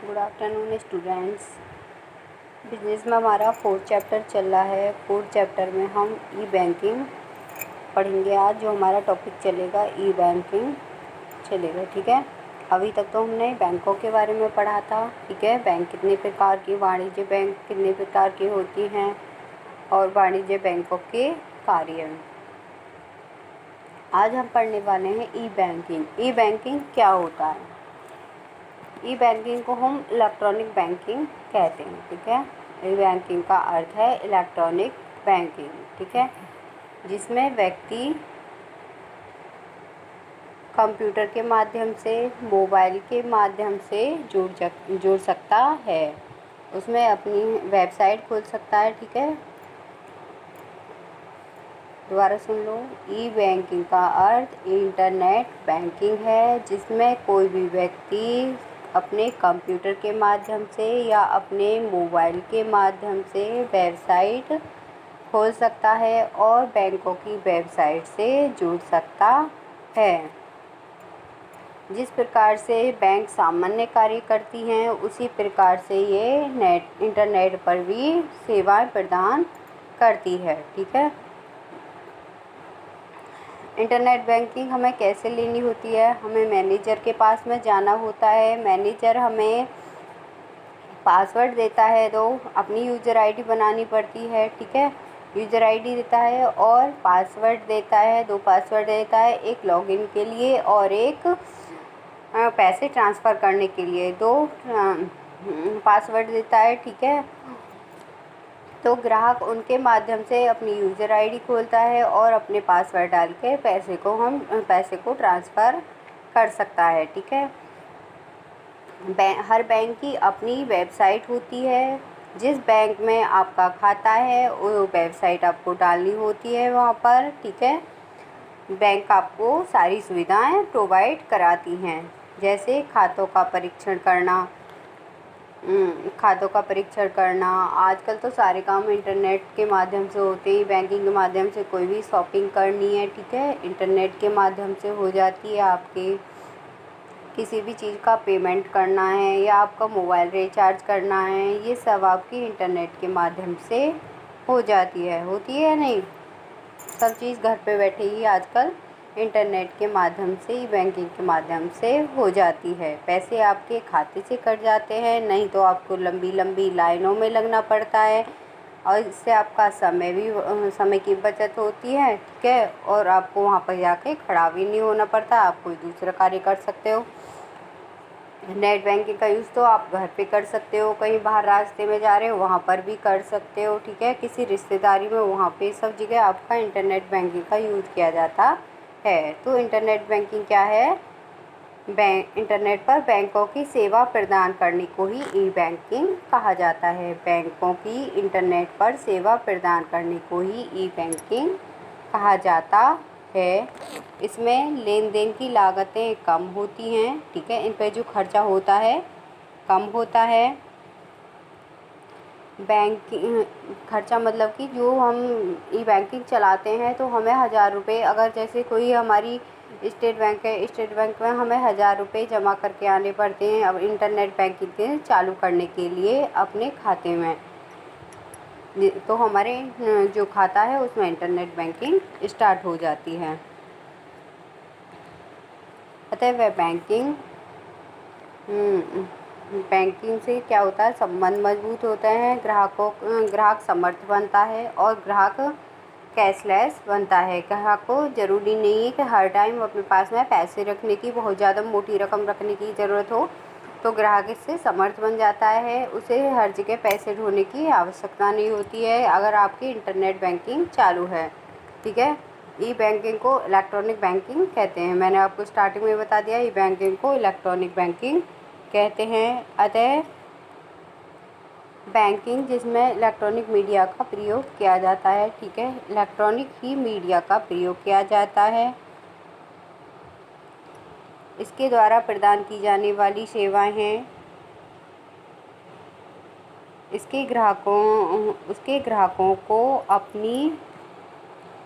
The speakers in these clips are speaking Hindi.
Good afternoon students. बिजनेस में हमारा 4th चैप्टर चल रहा है। 4th चैप्टर में हम ई बैंकिंग पढ़ेंगे। आज जो हमारा टॉपिक चलेगा ई बैंकिंग चलेगा, ठीक है। अभी तक तो हमने बैंकों के बारे में पढ़ा था, ठीक है। बैंक कितने प्रकार की, वाणिज्य बैंक कितने प्रकार की होती हैं और वाणिज्य बैंकों के कार्य। आज हम पढ़ने वाले हैं ई बैंकिंग। ई बैंकिंग क्या होता है? ई बैंकिंग को हम इलेक्ट्रॉनिक बैंकिंग कहते हैं, ठीक है। ई बैंकिंग का अर्थ है इलेक्ट्रॉनिक बैंकिंग, ठीक है, जिसमें व्यक्ति कंप्यूटर के माध्यम से, मोबाइल के माध्यम से जुड़ सकता है। उसमें अपनी वेबसाइट खोल सकता है, ठीक है। दोबारा सुन लो। ई बैंकिंग का अर्थ इंटरनेट बैंकिंग है, जिसमें कोई भी व्यक्ति अपने कंप्यूटर के माध्यम से या अपने मोबाइल के माध्यम से वेबसाइट खोल सकता है और बैंकों की वेबसाइट से जुड़ सकता है। जिस प्रकार से बैंक सामान्य कार्य करती हैं, उसी प्रकार से ये इंटरनेट पर भी सेवाएं प्रदान करती है, ठीक है। इंटरनेट बैंकिंग हमें कैसे लेनी होती है? हमें मैनेजर के पास में जाना होता है। मैनेजर हमें पासवर्ड देता है, तो अपनी यूज़र आईडी बनानी पड़ती है, ठीक है। यूज़र आईडी देता है और पासवर्ड देता है, 2 पासवर्ड देता है, एक लॉगिन के लिए और एक पैसे ट्रांसफ़र करने के लिए। 2 पासवर्ड देता है, ठीक है। तो ग्राहक उनके माध्यम से अपनी यूज़र आईडी खोलता है और अपने पासवर्ड डाल के पैसे को ट्रांसफ़र कर सकता है, ठीक है। हर बैंक की अपनी वेबसाइट होती है। जिस बैंक में आपका खाता है वो वेबसाइट आपको डालनी होती है वहाँ पर, ठीक है। बैंक आपको सारी सुविधाएं प्रोवाइड कराती हैं, जैसे खातों का परीक्षण करना। आजकल तो सारे काम इंटरनेट के माध्यम से होते हैं। बैंकिंग के माध्यम से कोई भी शॉपिंग करनी है, ठीक है, इंटरनेट के माध्यम से हो जाती है। आपके किसी भी चीज़ का पेमेंट करना है या आपका मोबाइल रिचार्ज करना है, ये सब आपकी इंटरनेट के माध्यम से हो जाती है। होती है नहीं? सब चीज़ घर पे बैठे ही आजकल इंटरनेट के माध्यम से, ई बैंकिंग के माध्यम से हो जाती है। पैसे आपके खाते से कट जाते हैं, नहीं तो आपको लंबी लंबी लाइनों में लगना पड़ता है और इससे आपका समय की बचत होती है, ठीक है। और आपको वहाँ पर जाके खड़ा भी नहीं होना पड़ता, आप कोई दूसरा कार्य कर सकते हो। नेट बैंकिंग का यूज़ तो आप घर पे कर सकते हो, कहीं बाहर रास्ते में जा रहे हो वहाँ पर भी कर सकते हो, ठीक है। किसी रिश्तेदारी में, वहाँ पे सब जगह आपका इंटरनेट बैंकिंग का यूज़ किया जाता है। तो इंटरनेट बैंकिंग क्या है? इंटरनेट पर बैंकों की सेवा प्रदान करने को ही ई बैंकिंग कहा जाता है। बैंकों की इंटरनेट पर सेवा प्रदान करने को ही ई बैंकिंग कहा जाता है। इसमें लेन देन की लागतें कम होती हैं, ठीक है। इन पर जो खर्चा होता है कम होता है। खर्चा मतलब कि जो हम ई बैंकिंग चलाते हैं तो हमें 1000 रुपये, अगर जैसे कोई हमारी स्टेट बैंक है, स्टेट बैंक में हमें 1000 रुपये जमा करके आने पड़ते हैं अब इंटरनेट बैंकिंग के चालू करने के लिए अपने खाते में। तो हमारे जो खाता है उसमें इंटरनेट बैंकिंग स्टार्ट हो जाती है। अतः वह बैंकिंग से क्या होता है? संबंध मजबूत होते हैं, ग्राहक समर्थ बनता है और ग्राहक कैशलेस बनता है। ग्राहक को ज़रूरी नहीं है कि हर टाइम अपने पास में पैसे रखने की, बहुत ज़्यादा मोटी रकम रखने की ज़रूरत हो, तो ग्राहक इससे समर्थ बन जाता है। उसे हर जगह पैसे ढोने की आवश्यकता नहीं होती है अगर आपकी इंटरनेट बैंकिंग चालू है, ठीक है। ई बैंकिंग को इलेक्ट्रॉनिक बैंकिंग कहते हैं। मैंने आपको स्टार्टिंग में बता दिया, ई बैंकिंग को इलेक्ट्रॉनिक बैंकिंग कहते हैं। अतः बैंकिंग जिसमें इलेक्ट्रॉनिक मीडिया का प्रयोग किया जाता है, ठीक है, इलेक्ट्रॉनिक ही मीडिया का प्रयोग किया जाता है। इसके द्वारा प्रदान की जाने वाली सेवाएं हैं उसके ग्राहकों को अपनी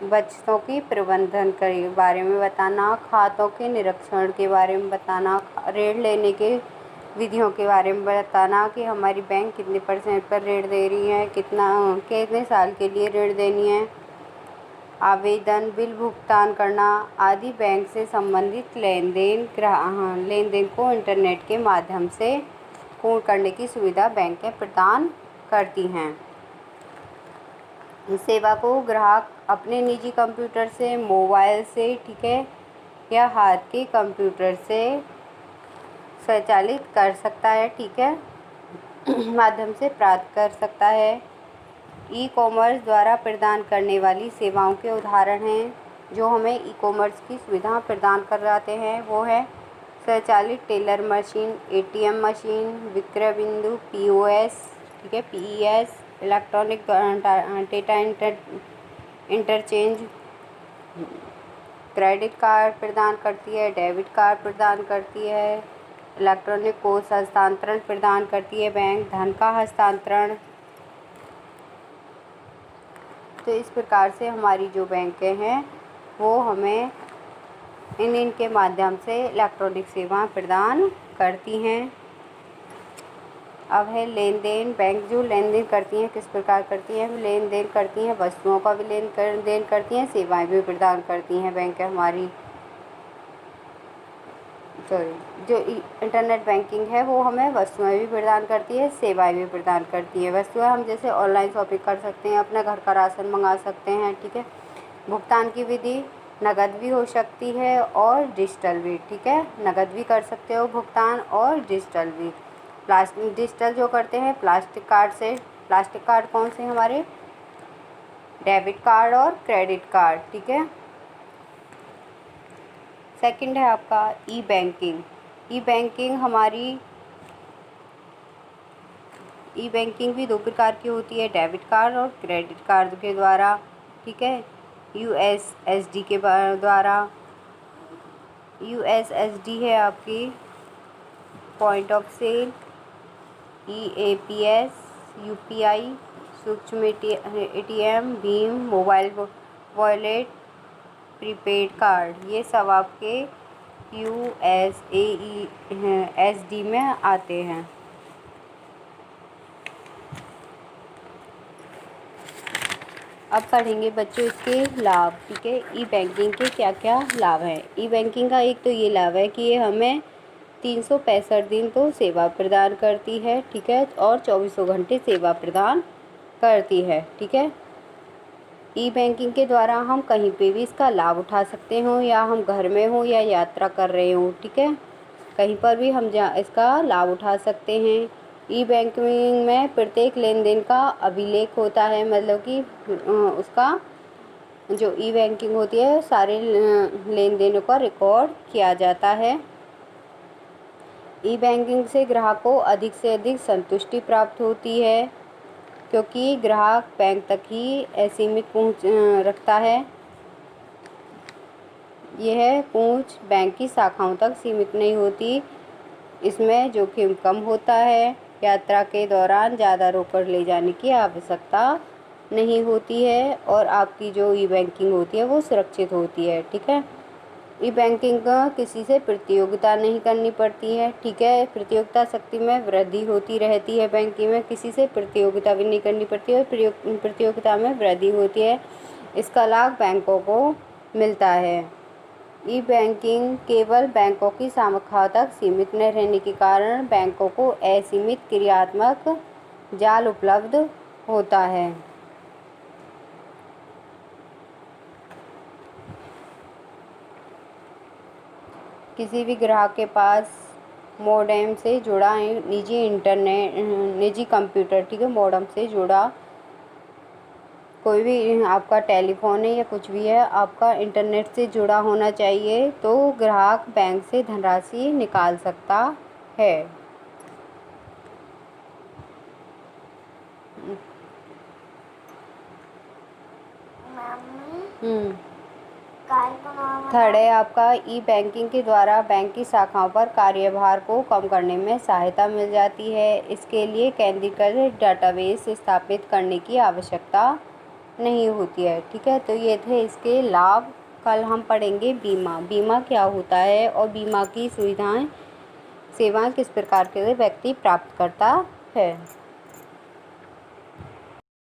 बचतों के प्रबंधन के बारे में बताना, खातों के निरीक्षण के बारे में बताना, ऋण लेने के विधियों के बारे में बताना कि हमारी बैंक कितने % पर ऋण दे रही है, कितने साल के लिए ऋण देनी है, आवेदन, बिल भुगतान करना आदि बैंक से संबंधित लेन देन को इंटरनेट के माध्यम से पूर्ण करने की सुविधा बैंकें प्रदान करती हैं। इस सेवा को ग्राहक अपने निजी कंप्यूटर से, मोबाइल से, ठीक है, या हाथ के कंप्यूटर से स्वचालित कर सकता है, ठीक है, माध्यम से प्राप्त कर सकता है। ई कॉमर्स द्वारा प्रदान करने वाली सेवाओं के उदाहरण हैं जो हमें ई कॉमर्स की सुविधा प्रदान कराते हैं, वो है स्वचालित टेलर मशीन, ATM मशीन, विक्रय बिंदु, POS, ठीक है, PES, electronic data interchange, credit card प्रदान करती है, डेबिट कार्ड प्रदान करती है, इलेक्ट्रॉनिक कोष हस्तांतरण प्रदान करती है बैंक, धन का हस्तांतरण। तो इस प्रकार से हमारी जो बैंकें हैं वो हमें इनके माध्यम से इलेक्ट्रॉनिक सेवाएं प्रदान करती हैं। अब है लेन देन। बैंक जो लेन देन करती हैं किस प्रकार करती हैं? लेन देन करती हैं, वस्तुओं का भी लेन देन करती हैं, सेवाएं भी प्रदान करती हैं बैंक हमारी। जो इंटरनेट बैंकिंग है वो हमें वस्तुएं भी प्रदान करती है, सेवाएं भी प्रदान करती है। वस्तुएं हम जैसे ऑनलाइन शॉपिंग कर सकते हैं, अपने घर का राशन मंगा सकते हैं, ठीक है। भुगतान की विधि नगद भी हो सकती है और डिजिटल भी, ठीक है। नगद भी कर सकते हो भुगतान और डिजिटल भी। डिजिटल जो करते हैं प्लास्टिक कार्ड से। प्लास्टिक कार्ड कौन से हमारे? डेबिट कार्ड और क्रेडिट कार्ड, ठीक है। सेकंड है आपका ई बैंकिंग। ई बैंकिंग भी 2 प्रकार की होती है, डेबिट कार्ड और क्रेडिट कार्ड के द्वारा, ठीक है। USSD के द्वारा। USSD है आपकी point of sale, EAPS, UPI, सूक्ष्म ATM, भीम, मोबाइल वॉलेट, प्रीपेड कार्ड, ये सब आपके USSD में आते हैं। अब पढ़ेंगे बच्चों इसके लाभ, ठीक है। ई बैंकिंग के क्या क्या लाभ हैं? ई बैंकिंग का एक तो ये लाभ है कि ये हमें 365 दिन तो सेवा प्रदान करती है, ठीक है, और 24 घंटे सेवा प्रदान करती है, ठीक है। ई बैंकिंग के द्वारा हम कहीं पे भी इसका लाभ उठा सकते हो, या हम घर में हो या यात्रा कर रहे हो, ठीक है, कहीं पर भी हम इसका लाभ उठा सकते हैं। ई बैंकिंग में प्रत्येक लेन देन का अभिलेख होता है, मतलब कि उसका जो ई बैंकिंग होती है सारे लेन देनों का रिकॉर्ड किया जाता है। ई बैंकिंग से ग्राहक को अधिक से अधिक संतुष्टि प्राप्त होती है, क्योंकि ग्राहक बैंक तक ही असीमित पहुंच रखता है। यह पहुंच बैंक की शाखाओं तक सीमित नहीं होती। इसमें जोखिम कम होता है। यात्रा के दौरान ज़्यादा रोकड़ ले जाने की आवश्यकता नहीं होती है, और आपकी जो ई बैंकिंग होती है वो सुरक्षित होती है, ठीक है। ई बैंकिंग का किसी से प्रतियोगिता नहीं करनी पड़ती है, ठीक है। प्रतियोगिता शक्ति में वृद्धि होती रहती है। बैंकिंग में किसी से प्रतियोगिता भी नहीं करनी पड़ती है, प्रतियोगिता में वृद्धि होती है। इसका लाभ बैंकों को मिलता है। ई बैंकिंग केवल बैंकों की शाखा तक सीमित न रहने के कारण बैंकों को असीमित क्रियात्मक जाल उपलब्ध होता है। किसी भी ग्राहक के पास मोडेम से जुड़ा निजी कंप्यूटर, ठीक है, मोडेम से जुड़ा कोई भी आपका टेलीफोन है या कुछ भी है, आपका इंटरनेट से जुड़ा होना चाहिए, तो ग्राहक बैंक से धनराशि निकाल सकता है। थर्ड है आपका ई बैंकिंग के द्वारा बैंक की शाखाओं पर कार्यभार को कम करने में सहायता मिल जाती है। इसके लिए केंद्रीकृत डेटाबेस स्थापित करने की आवश्यकता नहीं होती है, ठीक है। तो ये थे इसके लाभ। कल हम पढ़ेंगे बीमा। बीमा क्या होता है और बीमा की सुविधाएं सेवाएं किस प्रकार के व्यक्ति प्राप्त करता है।